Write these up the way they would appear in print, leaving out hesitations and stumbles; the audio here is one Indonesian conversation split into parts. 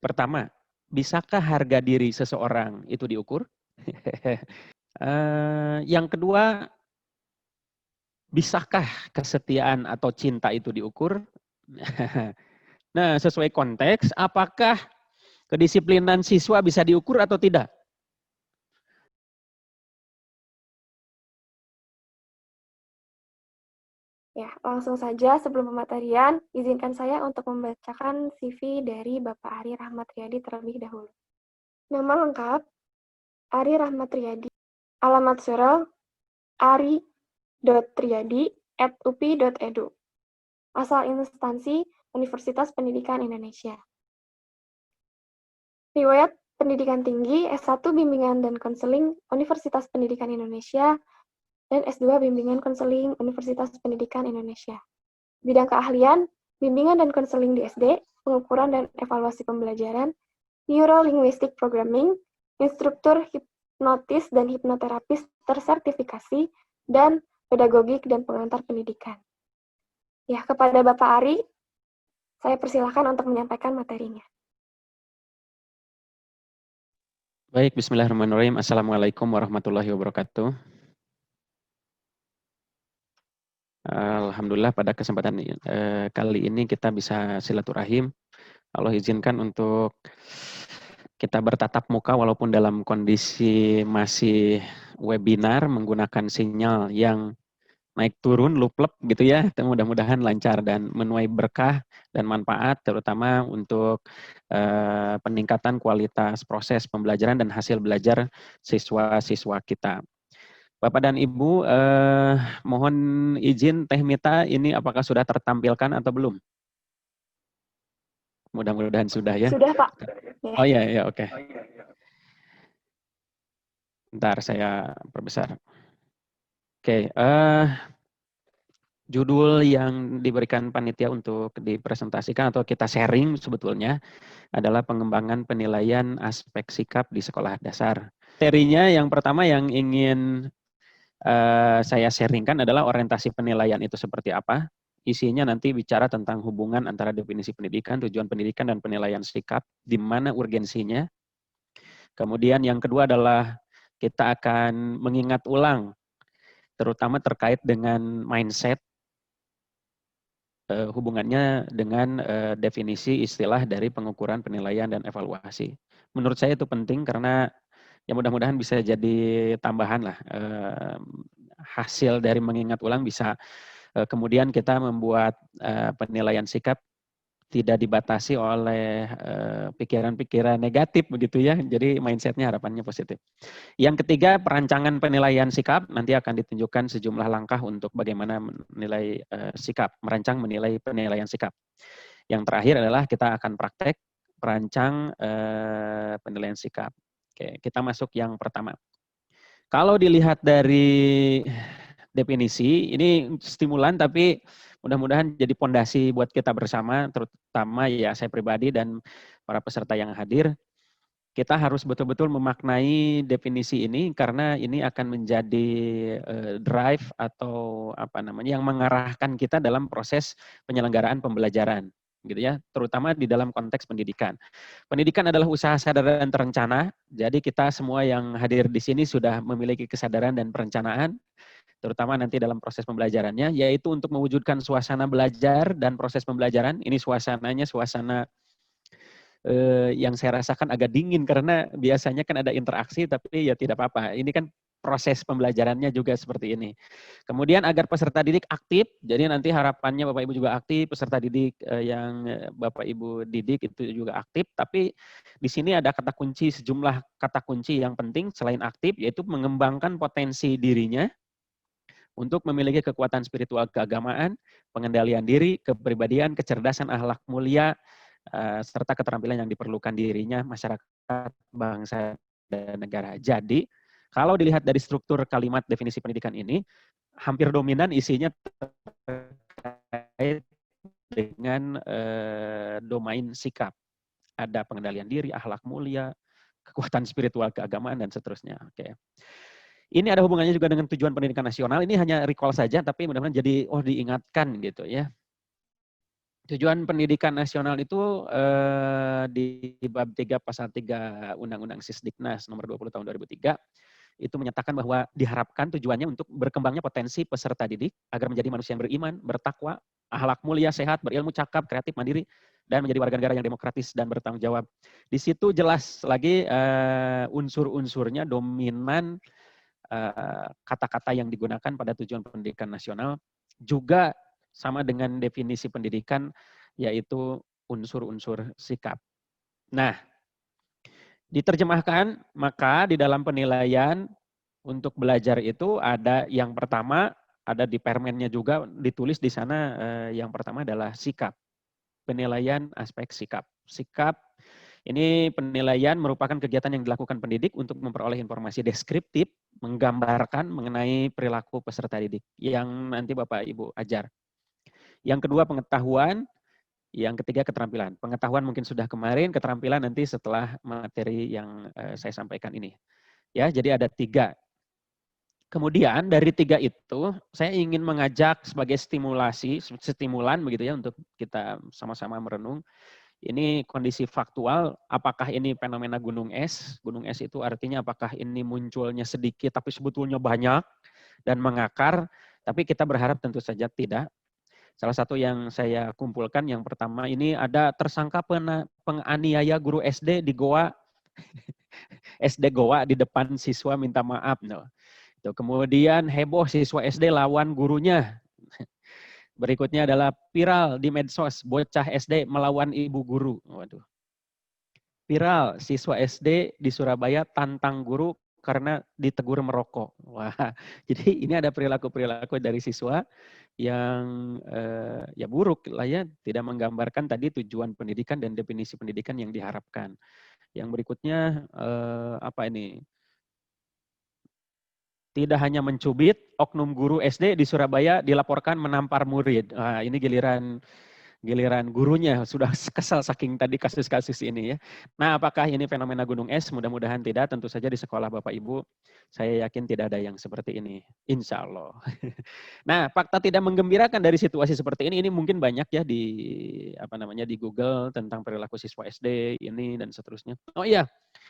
Pertama, bisakah harga diri seseorang itu diukur? Yang kedua, bisakah kesetiaan atau cinta itu diukur? Nah, sesuai konteks, apakah kedisiplinan siswa bisa diukur atau tidak? Ya, langsung saja sebelum pematerian, izinkan saya untuk membacakan CV dari Bapak Ari Rahmat Riyadi terlebih dahulu. Nama lengkap, Ari Rahmat Riyadi. Alamat surel, ari.riyadi@upi.edu. Asal instansi Universitas Pendidikan Indonesia. Riwayat pendidikan tinggi S1 Bimbingan dan Konseling Universitas Pendidikan Indonesia dan S2 Bimbingan Konseling Universitas Pendidikan Indonesia. Bidang keahlian, bimbingan dan konseling di SD, pengukuran dan evaluasi pembelajaran, Neuro-Linguistic Programming, instruktur hipnotis dan hipnoterapis tersertifikasi, dan pedagogik dan pengantar pendidikan. Ya, kepada Bapak Ari, saya persilahkan untuk menyampaikan materinya. Baik, bismillahirrahmanirrahim. Assalamualaikum warahmatullahi wabarakatuh. Alhamdulillah pada kesempatan kali ini kita bisa silaturahim. Allah izinkan untuk kita bertatap muka walaupun dalam kondisi masih webinar menggunakan sinyal yang naik turun, luplep gitu ya. Mudah-mudahan lancar dan menuai berkah dan manfaat terutama untuk peningkatan kualitas proses pembelajaran dan hasil belajar siswa-siswa kita. Bapak dan Ibu, mohon izin Teh Mita ini apakah sudah tertampilkan atau belum? Mudah-mudahan sudah ya. Sudah, Pak. Oh iya, ya oke. Bentar saya perbesar. Oke, judul yang diberikan panitia untuk dipresentasikan atau kita sharing sebetulnya adalah pengembangan penilaian aspek sikap di sekolah dasar. Materinya yang pertama yang ingin saya sharingkan adalah orientasi penilaian itu seperti apa. Isinya nanti bicara tentang hubungan antara definisi pendidikan, tujuan pendidikan, dan penilaian sikap, di mana urgensinya. Kemudian yang kedua adalah kita akan mengingat ulang, terutama terkait dengan mindset, hubungannya dengan definisi istilah dari pengukuran, penilaian, dan evaluasi. Menurut saya itu penting karena ya mudah-mudahan bisa jadi tambahan lah. Hasil dari mengingat ulang bisa kemudian kita membuat penilaian sikap tidak dibatasi oleh pikiran-pikiran negatif begitu ya. Jadi mindsetnya harapannya positif. Yang ketiga, perancangan penilaian sikap nanti akan ditunjukkan sejumlah langkah untuk bagaimana menilai sikap, merancang menilai penilaian sikap. Yang terakhir adalah kita akan praktek perancang penilaian sikap. Oke, kita masuk yang pertama. Kalau dilihat dari definisi, ini stimulan tapi mudah-mudahan jadi pondasi buat kita bersama, terutama ya saya pribadi dan para peserta yang hadir. Kita harus betul-betul memaknai definisi ini karena ini akan menjadi drive atau apa namanya yang mengarahkan kita dalam proses penyelenggaraan pembelajaran gitu ya, terutama di dalam konteks pendidikan. Pendidikan adalah usaha sadar dan terencana. Jadi kita semua yang hadir di sini sudah memiliki kesadaran dan perencanaan terutama nanti dalam proses pembelajarannya, yaitu untuk mewujudkan suasana belajar dan proses pembelajaran. Ini suasananya suasana yang saya rasakan agak dingin karena biasanya kan ada interaksi tapi ya tidak apa-apa. Ini kan proses pembelajarannya juga seperti ini. Kemudian agar peserta didik aktif, jadi nanti harapannya Bapak Ibu juga aktif, peserta didik yang Bapak Ibu didik itu juga aktif, tapi di sini ada kata kunci, sejumlah kata kunci yang penting selain aktif, yaitu mengembangkan potensi dirinya untuk memiliki kekuatan spiritual keagamaan, pengendalian diri, kepribadian, kecerdasan, akhlak mulia, serta keterampilan yang diperlukan dirinya, masyarakat, bangsa, dan negara. Jadi, kalau dilihat dari struktur kalimat definisi pendidikan ini, hampir dominan isinya terkait dengan domain sikap. Ada pengendalian diri, akhlak mulia, kekuatan spiritual keagamaan, dan seterusnya. Oke. Ini ada hubungannya juga dengan tujuan pendidikan nasional. Ini hanya recall saja, tapi mudah-mudahan jadi diingatkan gitu ya. Tujuan pendidikan nasional itu di bab 3 pasal 3 Undang-Undang Sisdiknas nomor 20 tahun 2003 itu menyatakan bahwa diharapkan tujuannya untuk berkembangnya potensi peserta didik agar menjadi manusia yang beriman, bertakwa, akhlak mulia, sehat, berilmu, cakap, kreatif, mandiri, dan menjadi warga negara yang demokratis dan bertanggung jawab. Di situ jelas lagi unsur-unsurnya dominan kata-kata yang digunakan pada tujuan pendidikan nasional juga sama dengan definisi pendidikan, yaitu unsur-unsur sikap. Nah, diterjemahkan, maka di dalam penilaian untuk belajar itu ada yang pertama, ada di permennya juga ditulis di sana yang pertama adalah sikap. Penilaian aspek sikap. Sikap ini penilaian merupakan kegiatan yang dilakukan pendidik untuk memperoleh informasi deskriptif, menggambarkan mengenai perilaku peserta didik yang nanti Bapak Ibu ajar. Yang kedua pengetahuan, yang ketiga keterampilan. Pengetahuan mungkin sudah kemarin, keterampilan nanti setelah materi yang saya sampaikan ini. Ya, jadi ada 3. Kemudian dari 3 itu saya ingin mengajak sebagai stimulan begitu ya untuk kita sama-sama merenung. Ini kondisi faktual, apakah ini fenomena gunung es? Gunung es itu artinya apakah ini munculnya sedikit tapi sebetulnya banyak dan mengakar, tapi kita berharap tentu saja tidak. Salah satu yang saya kumpulkan yang pertama ini ada tersangka penganiaya guru SD di Goa, SD Goa di depan siswa minta maaf. No. Kemudian heboh siswa SD lawan gurunya. Berikutnya adalah viral di medsos, bocah SD melawan ibu guru. Waduh. Viral, siswa SD di Surabaya tantang guru karena ditegur merokok. Wah, jadi ini ada perilaku-perilaku dari siswa yang ya buruk lah ya, tidak menggambarkan tadi tujuan pendidikan dan definisi pendidikan yang diharapkan. Yang berikutnya apa ini? Tidak hanya mencubit, oknum guru SD di Surabaya dilaporkan menampar murid. Nah, ini giliran gurunya sudah kesal saking tadi kasus-kasus ini ya. Nah, apakah ini fenomena gunung es? Mudah-mudahan tidak. Tentu saja di sekolah Bapak Ibu, saya yakin tidak ada yang seperti ini. Insya Allah. Nah, fakta tidak menggembirakan dari situasi seperti ini mungkin banyak ya di Google tentang perilaku siswa SD ini dan seterusnya. Oh iya,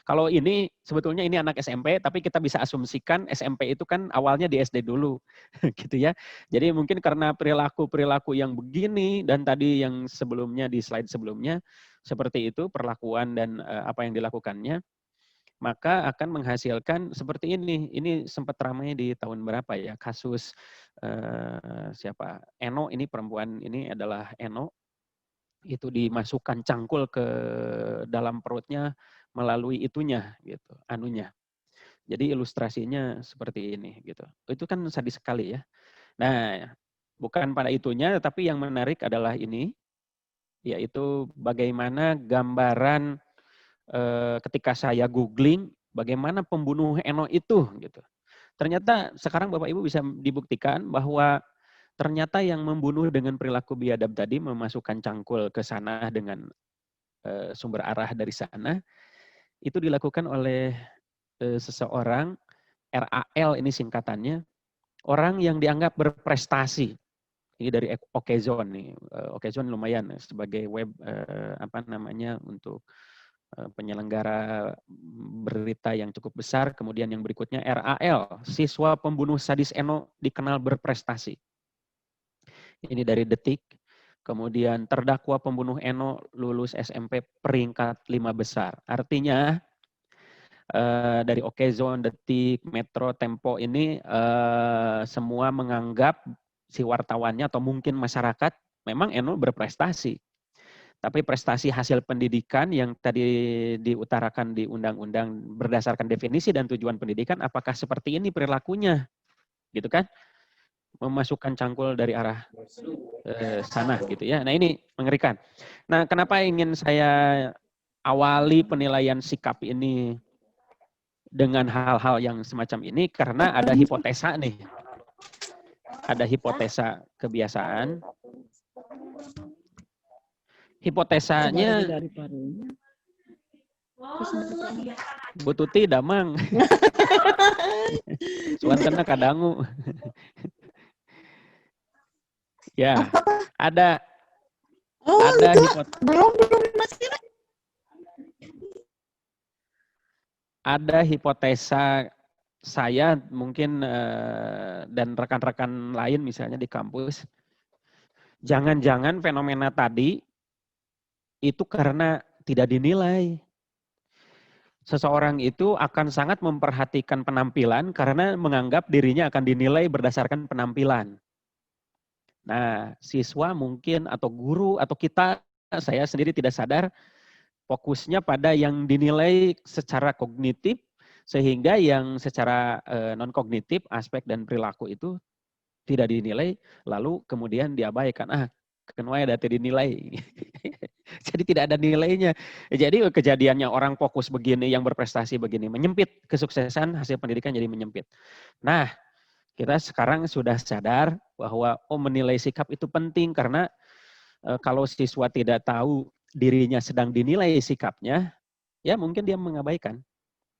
kalau ini sebetulnya ini anak SMP, tapi kita bisa asumsikan SMP itu kan awalnya di SD dulu, gitu ya. Jadi mungkin karena perilaku-perilaku yang begini dan tadi yang sebelumnya di slide sebelumnya seperti itu perlakuan dan apa yang dilakukannya, maka akan menghasilkan seperti ini. Ini sempat ramai di tahun berapa ya kasus siapa Eno, ini perempuan ini adalah Eno, itu dimasukkan cangkul ke dalam perutnya melalui itunya gitu, anunya. Jadi ilustrasinya seperti ini gitu. Itu kan sadis sekali ya. Nah, bukan pada itunya, tapi yang menarik adalah ini, yaitu bagaimana gambaran ketika saya googling, bagaimana pembunuh Eno itu gitu. Ternyata sekarang Bapak Ibu bisa dibuktikan bahwa ternyata yang membunuh dengan perilaku biadab tadi memasukkan cangkul ke sana dengan sumber arah dari sana, itu dilakukan oleh seseorang, RAL ini singkatannya, orang yang dianggap berprestasi. Ini dari Okezone nih. Okezone lumayan sebagai web untuk penyelenggara berita yang cukup besar. Kemudian yang berikutnya RAL, siswa pembunuh sadis Eno dikenal berprestasi. Ini dari Detik. Kemudian terdakwa pembunuh Eno lulus SMP peringkat 5 besar. Artinya dari Okezone, Detik, Metro, Tempo ini semua menganggap si wartawannya atau mungkin masyarakat memang Eno berprestasi. Tapi prestasi hasil pendidikan yang tadi diutarakan di undang-undang berdasarkan definisi dan tujuan pendidikan, apakah seperti ini perilakunya? Gitu kan? Memasukkan cangkul dari arah sana gitu ya. Nah ini mengerikan. Nah kenapa ingin saya awali penilaian sikap ini dengan hal-hal yang semacam ini? Karena ada hipotesa nih. Ada hipotesa kebiasaan. Hipotesanya Bu Tuti damang. Suan kena kadangu. Ya, ada Oh, Ada belum masih. ada hipotesa saya mungkin dan rekan-rekan lain misalnya di kampus, jangan-jangan fenomena tadi itu karena tidak dinilai. Seseorang itu akan sangat memperhatikan penampilan karena menganggap dirinya akan dinilai berdasarkan penampilan. Nah, siswa mungkin atau guru atau kita, saya sendiri tidak sadar, fokusnya pada yang dinilai secara kognitif, sehingga yang secara non-kognitif, aspek dan perilaku itu tidak dinilai, lalu kemudian diabaikan. Kenapa ada dinilai? Jadi tidak ada nilainya. Jadi kejadiannya orang fokus begini, yang berprestasi begini, menyempit kesuksesan hasil pendidikan jadi menyempit. Nah, kita sekarang sudah sadar bahwa menilai sikap itu penting karena kalau siswa tidak tahu dirinya sedang dinilai sikapnya, ya mungkin dia mengabaikan.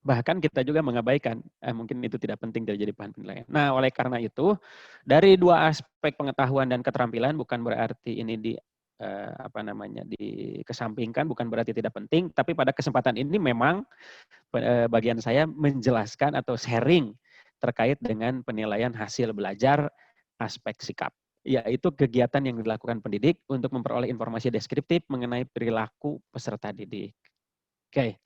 Bahkan kita juga mengabaikan, mungkin itu tidak penting jadi bahan penilaian. Nah, oleh karena itu, dari dua aspek pengetahuan dan keterampilan bukan berarti ini dikesampingkan, bukan berarti tidak penting, tapi pada kesempatan ini memang bagian saya menjelaskan atau sharing terkait dengan penilaian hasil belajar aspek sikap. Yaitu kegiatan yang dilakukan pendidik untuk memperoleh informasi deskriptif mengenai perilaku peserta didik. Oke.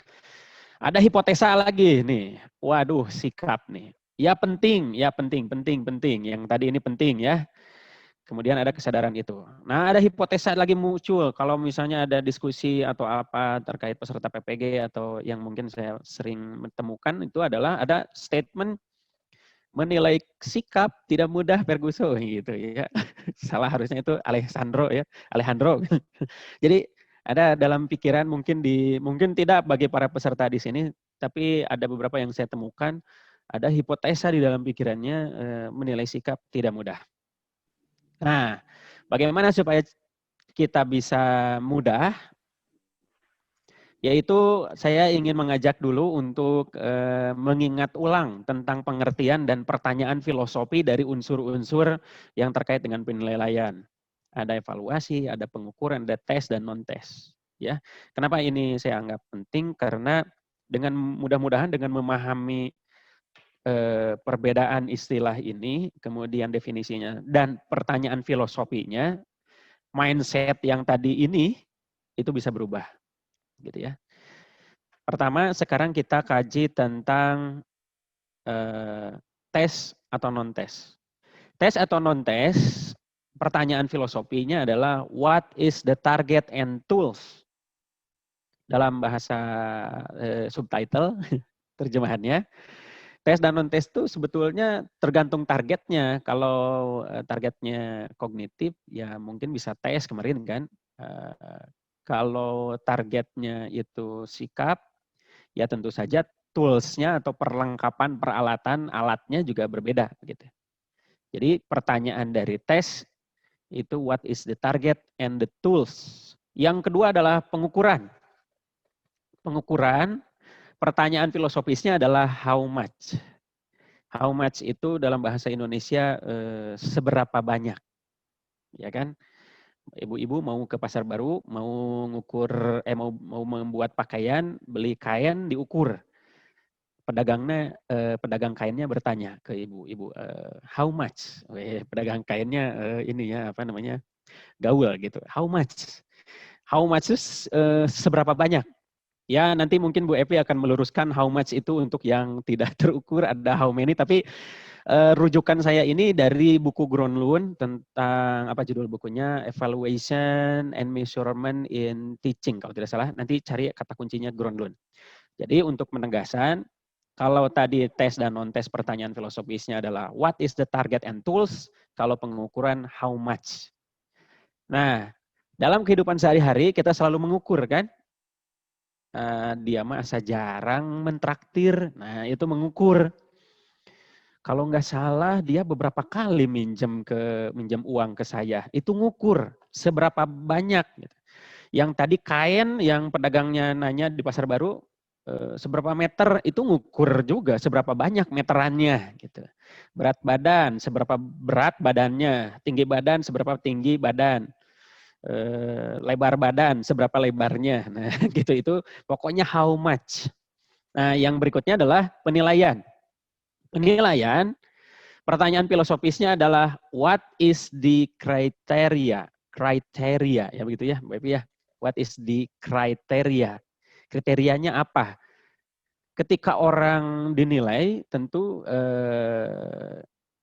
Ada hipotesa lagi nih. Waduh, sikap nih. Ya penting. Yang tadi ini penting ya. Kemudian ada kesadaran itu. Nah, ada hipotesa lagi muncul. Kalau misalnya ada diskusi atau apa terkait peserta PPG atau yang mungkin saya sering temukan itu adalah ada statement menilai sikap tidak mudah Ferguson gitu ya. Salah harusnya itu Alejandro ya. Alejandro. Jadi ada dalam pikiran mungkin tidak bagi para peserta di sini, tapi ada beberapa yang saya temukan ada hipotesa di dalam pikirannya menilai sikap tidak mudah. Nah, bagaimana supaya kita bisa mudah? Yaitu saya ingin mengajak dulu untuk mengingat ulang tentang pengertian dan pertanyaan filosofi dari unsur-unsur yang terkait dengan penilaian. Ada evaluasi, ada pengukuran, ada tes dan non-tes. Ya, kenapa ini saya anggap penting? Karena dengan mudah-mudahan dengan memahami perbedaan istilah ini, kemudian definisinya dan pertanyaan filosofinya, mindset yang tadi ini itu bisa berubah, gitu ya. Pertama, sekarang kita kaji tentang tes atau non-tes. Tes atau non-tes, pertanyaan filosofinya adalah what is the target and tools? Dalam bahasa subtitle, terjemahannya. Tes dan non-tes itu sebetulnya tergantung targetnya. Kalau targetnya kognitif, ya mungkin bisa tes kemarin kan. Kalau targetnya itu sikap, ya tentu saja tools-nya atau perlengkapan peralatan alatnya juga berbeda. Gitu. Jadi pertanyaan dari tes itu what is the target and the tools. Yang kedua adalah pengukuran. Pengukuran, pertanyaan filosofisnya adalah how much. How much itu dalam bahasa Indonesia seberapa banyak, ya kan? Ibu-ibu mau ke pasar baru, mau ngukur, mau membuat pakaian, beli kain diukur. Pedagang kainnya bertanya ke ibu, how much? Pedagang kainnya ini ya apa namanya gaul gitu. How much? How much itu seberapa banyak? Ya nanti mungkin Bu Evi akan meluruskan how much itu untuk yang tidak terukur, ada how many, tapi rujukan saya ini dari buku Gronlund tentang apa judul bukunya, Evaluation and Measurement in Teaching kalau tidak salah, nanti cari kata kuncinya Gronlund. Jadi untuk penegasan, kalau tadi tes dan non-tes pertanyaan filosofisnya adalah what is the target and tools, kalau pengukuran how much. Nah, dalam kehidupan sehari-hari kita selalu mengukur kan, dia masa jarang mentraktir, nah itu mengukur. Kalau nggak salah dia beberapa kali minjem uang ke saya, itu ngukur seberapa banyak. Gitu. Yang tadi kain yang pedagangnya nanya di pasar baru, seberapa meter itu ngukur juga seberapa banyak meterannya. Gitu. Berat badan, seberapa berat badannya, tinggi badan, seberapa tinggi badan. lebar badan, seberapa lebarnya. Nah, gitu itu pokoknya how much. Nah, yang berikutnya adalah penilaian. Penilaian, pertanyaan filosofisnya adalah what is the criteria? Kriteria, ya begitu ya, Mbak Evi ya. What is the criteria? Kriterianya apa? Ketika orang dinilai, tentu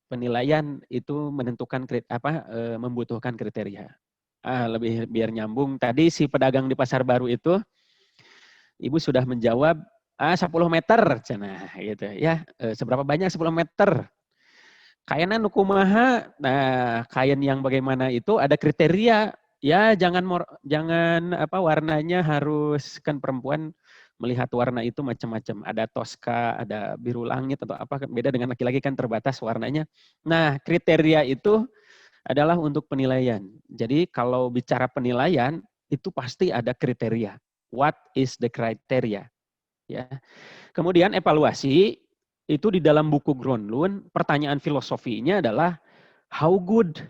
penilaian itu menentukan membutuhkan kriteria. Lebih biar nyambung. Tadi si pedagang di pasar baru itu, Ibu sudah menjawab 10 meter, cenah gitu ya. Seberapa banyak 10 meter? Kayaknya nukumaha. Nah, kain yang bagaimana itu ada kriteria. Ya jangan warnanya harus, kan perempuan melihat warna itu macam-macam. Ada toska, ada biru langit atau apa, beda dengan laki-laki kan terbatas warnanya. Nah, kriteria itu adalah untuk penilaian. Jadi kalau bicara penilaian itu pasti ada kriteria. What is the criteria? Ya. Kemudian evaluasi itu di dalam buku Gronlund, pertanyaan filosofinya adalah how good.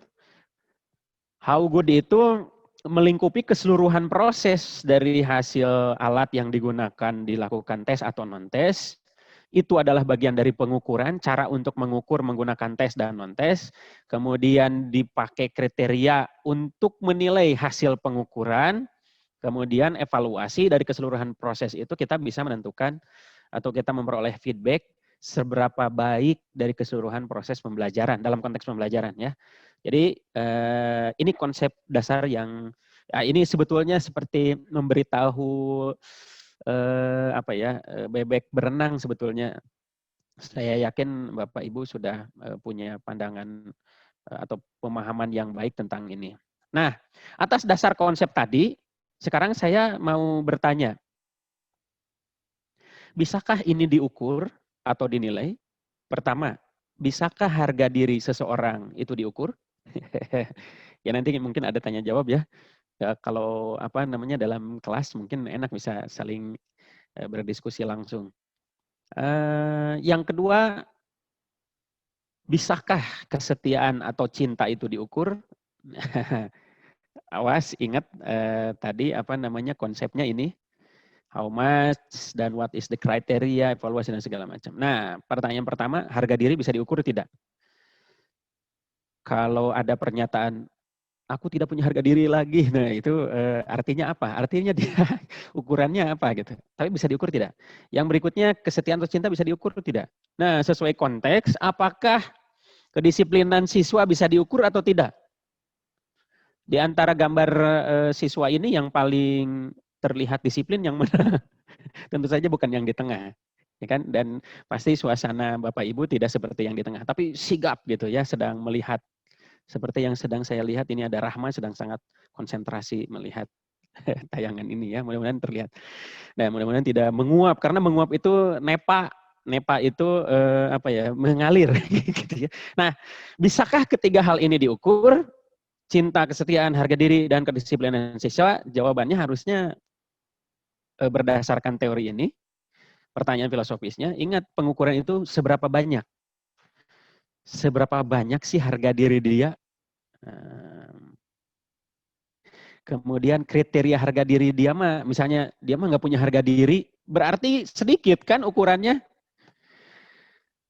How good itu melingkupi keseluruhan proses dari hasil alat yang digunakan dilakukan tes atau non-tes. Itu adalah bagian dari pengukuran, cara untuk mengukur menggunakan tes dan non-tes. Kemudian dipakai kriteria untuk menilai hasil pengukuran. Kemudian evaluasi dari keseluruhan proses itu kita bisa menentukan atau kita memperoleh feedback seberapa baik dari keseluruhan proses pembelajaran dalam konteks pembelajaran ya. Jadi ini konsep dasar yang ini sebetulnya seperti memberitahu bebek berenang sebetulnya. Saya yakin Bapak Ibu sudah punya pandangan atau pemahaman yang baik tentang ini. Nah, atas dasar konsep tadi, sekarang saya mau bertanya, bisakah ini diukur atau dinilai? Pertama, bisakah harga diri seseorang itu diukur? Ya nanti mungkin ada tanya jawab ya. Kalau dalam kelas mungkin enak bisa saling berdiskusi langsung. Yang kedua, bisakah kesetiaan atau cinta itu diukur? Awas, ingat tadi konsepnya ini. How much dan what is the criteria, evaluasi dan segala macam. Nah, pertanyaan pertama, harga diri bisa diukur tidak? Kalau ada pernyataan, aku tidak punya harga diri lagi, nah itu artinya apa? Artinya dia ukurannya apa gitu. Tapi bisa diukur tidak? Yang berikutnya, kesetiaan atau cinta bisa diukur tidak? Nah, sesuai konteks, apakah kedisiplinan siswa bisa diukur atau tidak? Di antara gambar siswa ini yang paling terlihat disiplin yang mana? Tentu saja bukan yang di tengah, ya kan? Dan pasti suasana Bapak Ibu tidak seperti yang di tengah, tapi sigap gitu ya, sedang melihat. Seperti yang sedang saya lihat ini ada Rahma sedang sangat konsentrasi melihat tayangan ini ya, mudah-mudahan terlihat. Nah, mudah-mudahan tidak menguap, karena menguap itu nepa itu mengalir gitu ya. Nah, bisakah ketiga hal ini diukur? Cinta, kesetiaan, harga diri, dan kedisiplinan siswa? Jawabannya harusnya berdasarkan teori ini. Pertanyaan filosofisnya, ingat pengukuran itu seberapa banyak? Seberapa banyak sih harga diri dia? Kemudian kriteria harga diri dia mah, misalnya dia mah nggak punya harga diri, berarti sedikit kan ukurannya.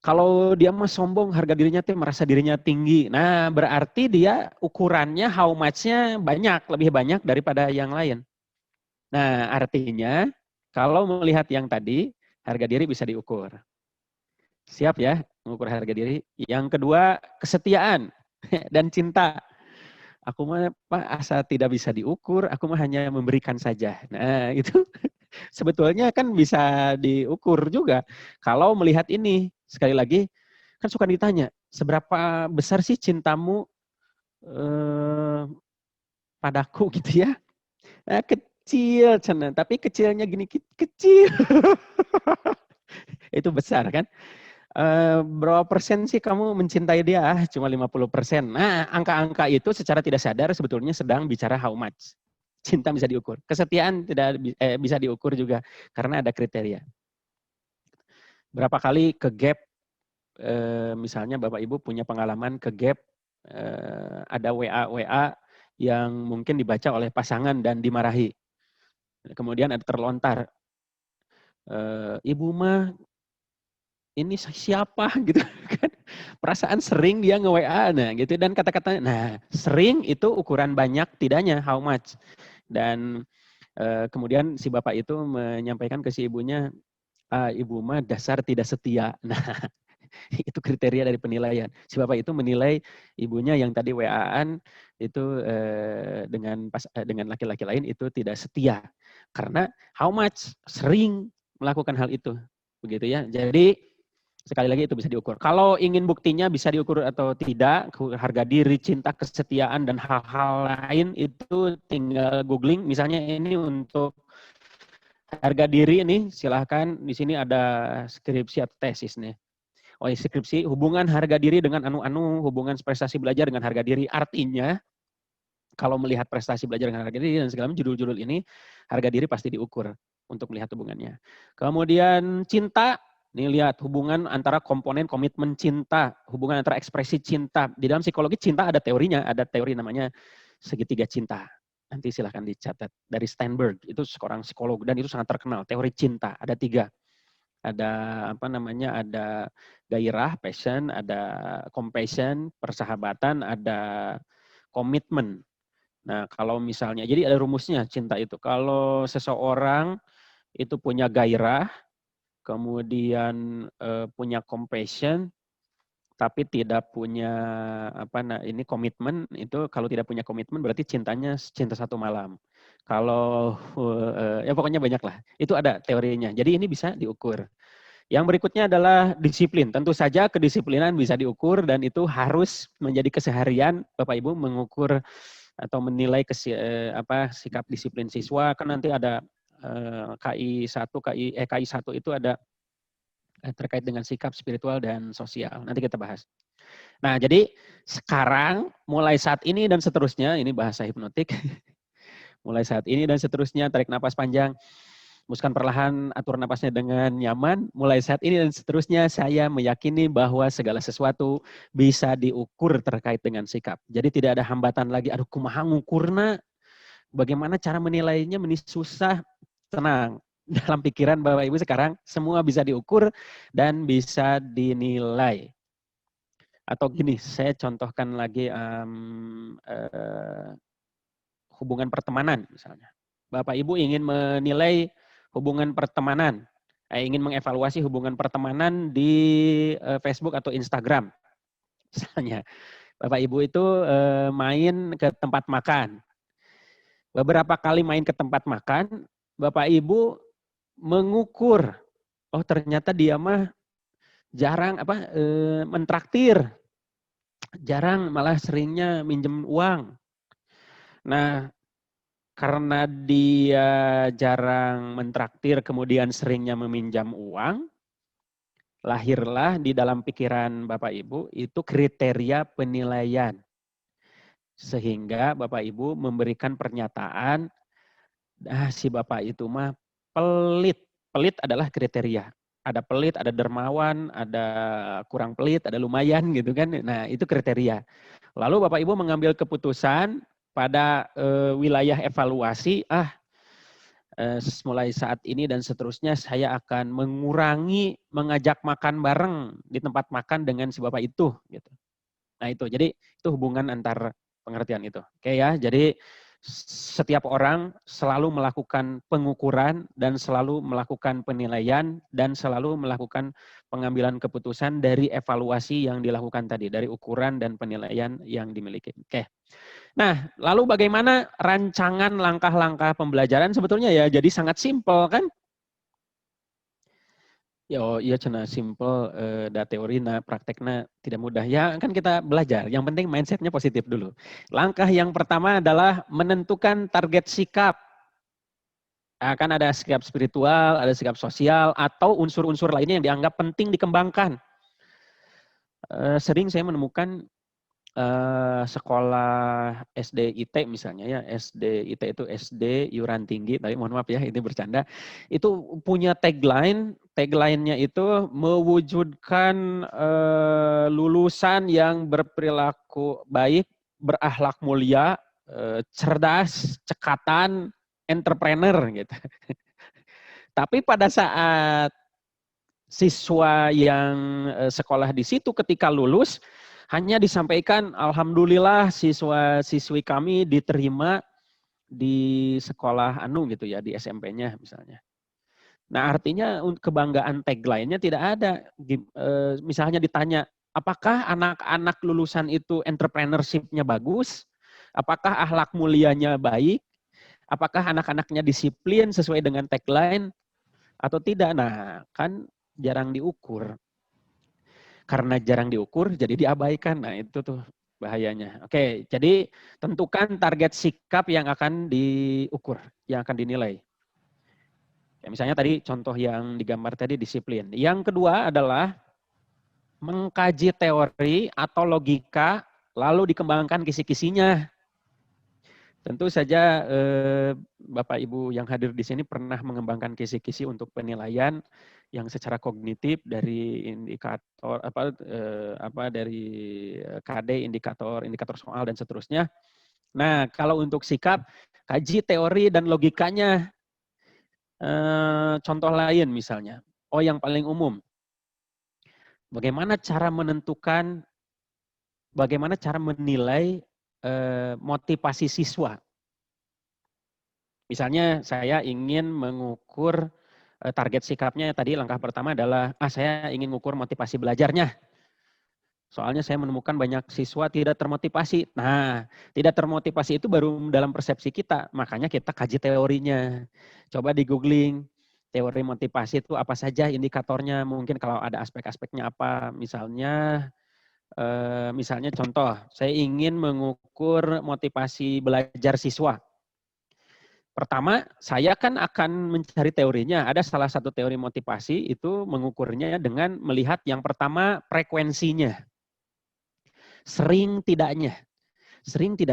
Kalau dia mah sombong, harga dirinya tuh merasa dirinya tinggi. Nah, berarti dia ukurannya how much-nya banyak, lebih banyak daripada yang lain. Nah, artinya kalau melihat yang tadi, harga diri bisa diukur. Siap ya, mengukur harga diri. Yang kedua, kesetiaan dan cinta. Aku mah Pak asa tidak bisa diukur, aku mah hanya memberikan saja. Nah, itu sebetulnya kan bisa diukur juga. Kalau melihat ini, sekali lagi, kan suka ditanya, seberapa besar sih cintamu padaku gitu ya? Nah, kecil, tapi kecilnya gini, kecil. Itu besar kan? Berapa persen sih kamu mencintai dia? Cuma 50%. Nah, angka-angka itu secara tidak sadar sebetulnya sedang bicara how much. Cinta bisa diukur. Kesetiaan tidak bisa diukur juga karena ada kriteria. Berapa kali ke gap, misalnya Bapak Ibu punya pengalaman ke gap, ada WA yang mungkin dibaca oleh pasangan dan dimarahi. Kemudian ada terlontar, ibu mah ini siapa gitu kan. Perasaan sering dia nge-WA nah gitu dan kata-katanya. Nah, sering itu ukuran banyak tidaknya, how much. Dan kemudian si bapak itu menyampaikan ke si ibunya, ibu mah dasar tidak setia. Nah, itu kriteria dari penilaian. Si bapak itu menilai ibunya yang tadi WA-an itu dengan laki-laki lain itu tidak setia. Karena how much sering melakukan hal itu. Begitu ya. Jadi sekali lagi itu bisa diukur. Kalau ingin buktinya bisa diukur atau tidak, harga diri, cinta, kesetiaan, dan hal-hal lain itu tinggal googling. Misalnya ini untuk harga diri ini, silahkan di sini ada skripsi atau tesis nih. Oh, skripsi, hubungan harga diri dengan anu-anu, hubungan prestasi belajar dengan harga diri. Artinya, kalau melihat prestasi belajar dengan harga diri dan segala macam judul-judul ini, harga diri pasti diukur untuk melihat hubungannya. Kemudian cinta, nih lihat hubungan antara komponen komitmen cinta, hubungan antara ekspresi cinta. Di dalam psikologi cinta ada teorinya, ada teori namanya segitiga cinta. Nanti silahkan dicatat. Dari Steinberg, itu seorang psikolog dan itu sangat terkenal. Teori cinta, ada 3. Ada apa namanya, ada gairah, passion, ada compassion, persahabatan, ada komitmen. Nah, kalau misalnya, jadi ada rumusnya cinta itu. Kalau seseorang itu punya gairah, kemudian punya compassion, tapi tidak punya ini komitmen, itu kalau tidak punya komitmen berarti cintanya cinta satu malam. Kalau ya pokoknya banyak lah. Itu ada teorinya. Jadi ini bisa diukur. Yang berikutnya adalah disiplin. Tentu saja kedisiplinan bisa diukur dan itu harus menjadi keseharian Bapak Ibu mengukur atau menilai sikap disiplin siswa. Kan nanti ada KI 1 itu ada terkait dengan sikap spiritual dan sosial. Nanti kita bahas. Nah, jadi sekarang mulai saat ini dan seterusnya, ini bahasa hipnotik. Mulai saat ini dan seterusnya, tarik napas panjang. Hembuskan perlahan, atur napasnya dengan nyaman. Mulai saat ini dan seterusnya, saya meyakini bahwa segala sesuatu bisa diukur terkait dengan sikap. Jadi tidak ada hambatan lagi, aduh kumaha ngukurna, bagaimana cara menilainya, ini susah. Tenang, dalam pikiran Bapak Ibu sekarang, semua bisa diukur dan bisa dinilai. Atau gini, saya contohkan lagi hubungan pertemanan misalnya. Bapak Ibu ingin menilai hubungan pertemanan, ingin mengevaluasi hubungan pertemanan di Facebook atau Instagram. Misalnya, Bapak Ibu itu main ke tempat makan. Beberapa kali main ke tempat makan, Bapak Ibu mengukur, oh ternyata dia mah jarang mentraktir, jarang, malah seringnya minjem uang. Nah, karena dia jarang mentraktir, kemudian seringnya meminjam uang, lahirlah di dalam pikiran Bapak Ibu itu kriteria penilaian. Sehingga Bapak Ibu memberikan pernyataan, si Bapak itu mah pelit. Pelit adalah kriteria. Ada pelit, ada dermawan, ada kurang pelit, ada lumayan gitu kan. Nah, itu kriteria. Lalu Bapak Ibu mengambil keputusan pada wilayah evaluasi, mulai saat ini dan seterusnya saya akan mengurangi mengajak makan bareng di tempat makan dengan si Bapak itu gitu. Nah, itu. Jadi itu hubungan antar pengertian itu. Oke ya. Jadi setiap orang selalu melakukan pengukuran dan selalu melakukan penilaian dan selalu melakukan pengambilan keputusan dari evaluasi yang dilakukan tadi, dari ukuran dan penilaian yang dimiliki. Oke. Nah, lalu bagaimana rancangan langkah-langkah pembelajaran sebetulnya ya jadi sangat simpel kan? Ya, oh iya cina simple, da teorina, prakteknya tidak mudah. Ya kan kita belajar, yang penting mindsetnya positif dulu. Langkah yang pertama adalah menentukan target sikap. Nah, kan ada sikap spiritual, ada sikap sosial, atau unsur-unsur lainnya yang dianggap penting dikembangkan. Sering saya menemukan sekolah SD IT misalnya ya, SD IT itu SD iuran tinggi, tapi mohon maaf ya ini bercanda, itu punya tagline-nya itu mewujudkan lulusan yang berperilaku baik, berakhlak mulia, cerdas, cekatan, entrepreneur gitu. Tapi pada saat siswa yang sekolah di situ ketika lulus hanya disampaikan alhamdulillah siswa-siswi kami diterima di sekolah anu gitu ya, di SMP-nya misalnya. Nah, artinya kebanggaan tagline-nya tidak ada. Misalnya ditanya, apakah anak-anak lulusan itu entrepreneurship-nya bagus? Apakah akhlak mulianya baik? Apakah anak-anaknya disiplin sesuai dengan tagline atau tidak? Nah, kan jarang diukur. Karena jarang diukur, jadi diabaikan. Nah, itu tuh bahayanya. Oke, jadi tentukan target sikap yang akan diukur, yang akan dinilai. Ya, misalnya tadi contoh yang digambar tadi disiplin. Yang kedua adalah mengkaji teori atau logika, lalu dikembangkan kisi-kisinya. Tentu saja Bapak Ibu yang hadir di sini pernah mengembangkan kisi-kisi untuk penilaian yang secara kognitif dari indikator dari KD, indikator soal dan seterusnya. Nah, kalau untuk sikap, kaji teori dan logikanya. Contoh lain misalnya, yang paling umum, bagaimana cara menilai motivasi siswa. Misalnya saya ingin mengukur target sikapnya tadi langkah pertama adalah saya ingin mengukur motivasi belajarnya. Soalnya saya menemukan banyak siswa tidak termotivasi. Nah, tidak termotivasi itu baru dalam persepsi kita, makanya kita kaji teorinya. Coba di googling, teori motivasi itu apa saja indikatornya, mungkin kalau ada aspek-aspeknya apa. Misalnya contoh, saya ingin mengukur motivasi belajar siswa. Pertama, saya kan akan mencari teorinya. Ada salah satu teori motivasi itu mengukurnya dengan melihat yang pertama frekuensinya. Sering tidak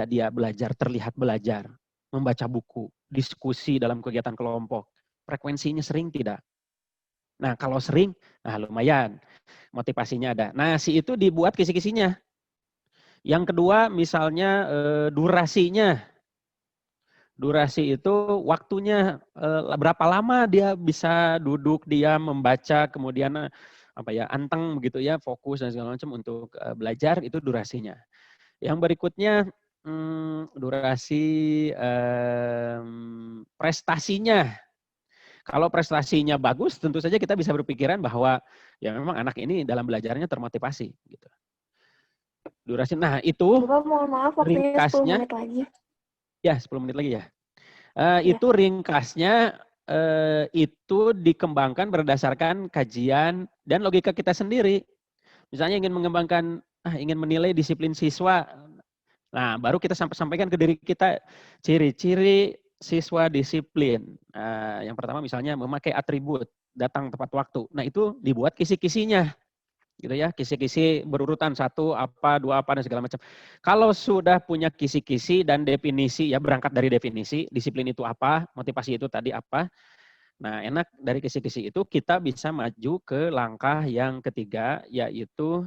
dia belajar, terlihat belajar, membaca buku, diskusi dalam kegiatan kelompok. Frekuensinya sering tidak. Nah, kalau sering, lumayan. Motivasinya ada. Nah, itu dibuat kisi-kisinya. Yang kedua, misalnya durasinya. Durasi itu waktunya berapa lama dia bisa duduk, diam, membaca, kemudian anteng begitu ya, fokus dan segala macam untuk belajar, itu durasinya. Yang berikutnya durasi prestasinya. Kalau prestasinya bagus, tentu saja kita bisa berpikiran bahwa ya memang anak ini dalam belajarnya termotivasi. Gitu. Durasi, itu Bapak mohon maaf, waktunya 10 ringkasnya. menit lagi. Ya, 10 menit lagi ya. Iya. Itu ringkasnya itu dikembangkan berdasarkan kajian dan logika kita sendiri. Misalnya ingin menilai disiplin siswa. Nah, baru kita sampaikan ke diri kita ciri-ciri siswa disiplin. Yang pertama misalnya memakai atribut, datang tepat waktu. Nah, itu dibuat kisi-kisinya. Gitu ya, kisi-kisi berurutan 1 apa, 2 apa dan segala macam. Kalau sudah punya kisi-kisi dan definisi, ya berangkat dari definisi, disiplin itu apa, motivasi itu tadi apa. Nah, enak dari kisi-kisi itu kita bisa maju ke langkah yang ketiga, yaitu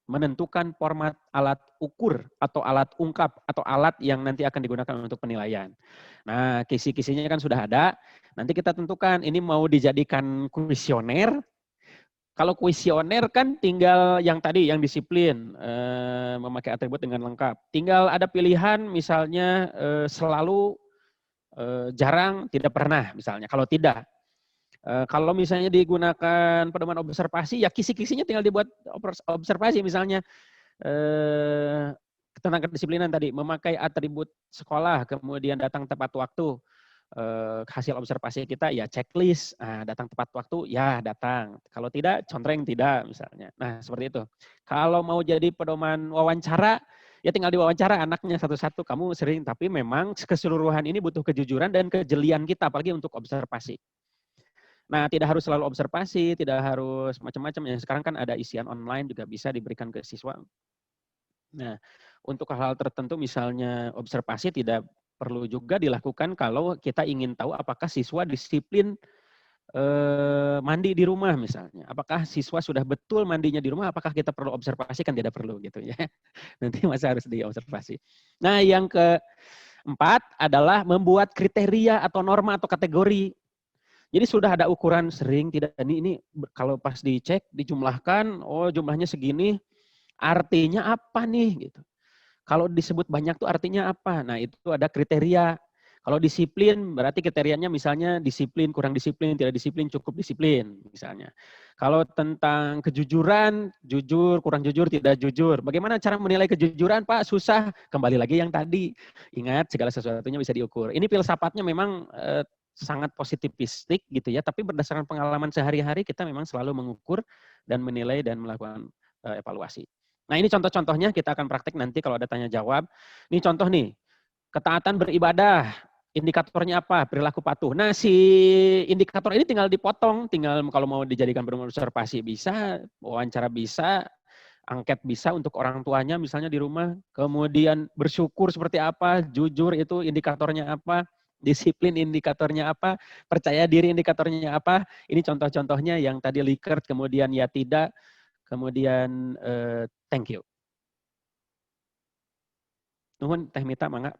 menentukan format alat ukur atau alat ungkap atau alat yang nanti akan digunakan untuk penilaian. Nah, kisi-kisinya kan sudah ada. Nanti kita tentukan ini mau dijadikan kuesioner. Kalau kuesioner kan tinggal yang tadi, yang disiplin, memakai atribut dengan lengkap. Tinggal ada pilihan misalnya selalu, jarang, tidak pernah misalnya. Kalau tidak. Kalau misalnya digunakan pedoman observasi, ya kisi-kisinya tinggal dibuat observasi misalnya. Tentang kedisiplinan tadi, memakai atribut sekolah, kemudian datang tepat waktu. Hasil observasi kita ya checklist, datang tepat waktu, ya datang. Kalau tidak, contreng tidak misalnya. Nah, seperti itu. Kalau mau jadi pedoman wawancara, ya tinggal diwawancara anaknya satu-satu, kamu sering, tapi memang keseluruhan ini butuh kejujuran dan kejelian kita, apalagi untuk observasi. Nah, tidak harus selalu observasi, tidak harus macam-macam. Ya, sekarang kan ada isian online juga bisa diberikan ke siswa. Nah, untuk hal-hal tertentu misalnya observasi tidak perlu juga dilakukan kalau kita ingin tahu apakah siswa disiplin mandi di rumah misalnya. Apakah siswa sudah betul mandinya di rumah? Apakah kita perlu observasi? Kan tidak perlu gitu ya. Nanti masih harus diobservasi. Nah, yang keempat adalah membuat kriteria atau norma atau kategori. Jadi sudah ada ukuran sering, tidak, ini kalau pas dicek, dijumlahkan, oh jumlahnya segini, artinya apa nih gitu. Kalau disebut banyak tuh artinya apa? Nah, itu ada kriteria. Kalau disiplin berarti kriterianya misalnya disiplin, kurang disiplin, tidak disiplin, cukup disiplin misalnya. Kalau tentang kejujuran, jujur, kurang jujur, tidak jujur. Bagaimana cara menilai kejujuran, Pak? Susah. Kembali lagi yang tadi. Ingat segala sesuatunya bisa diukur. Ini filsafatnya memang sangat positivistik gitu ya, tapi berdasarkan pengalaman sehari-hari kita memang selalu mengukur dan menilai dan melakukan evaluasi. Nah, ini contoh-contohnya kita akan praktek nanti kalau ada tanya jawab. Ini contoh nih, ketaatan beribadah, indikatornya apa? Perilaku patuh. Nah, si indikator ini tinggal dipotong, tinggal kalau mau dijadikan berobservasi bisa, wawancara bisa, angket bisa untuk orang tuanya misalnya di rumah, kemudian bersyukur seperti apa, jujur itu indikatornya apa, disiplin indikatornya apa, percaya diri indikatornya apa. Ini contoh-contohnya yang tadi Likert, kemudian ya tidak, kemudian thank you. Nuhun Teh Mita, mangga.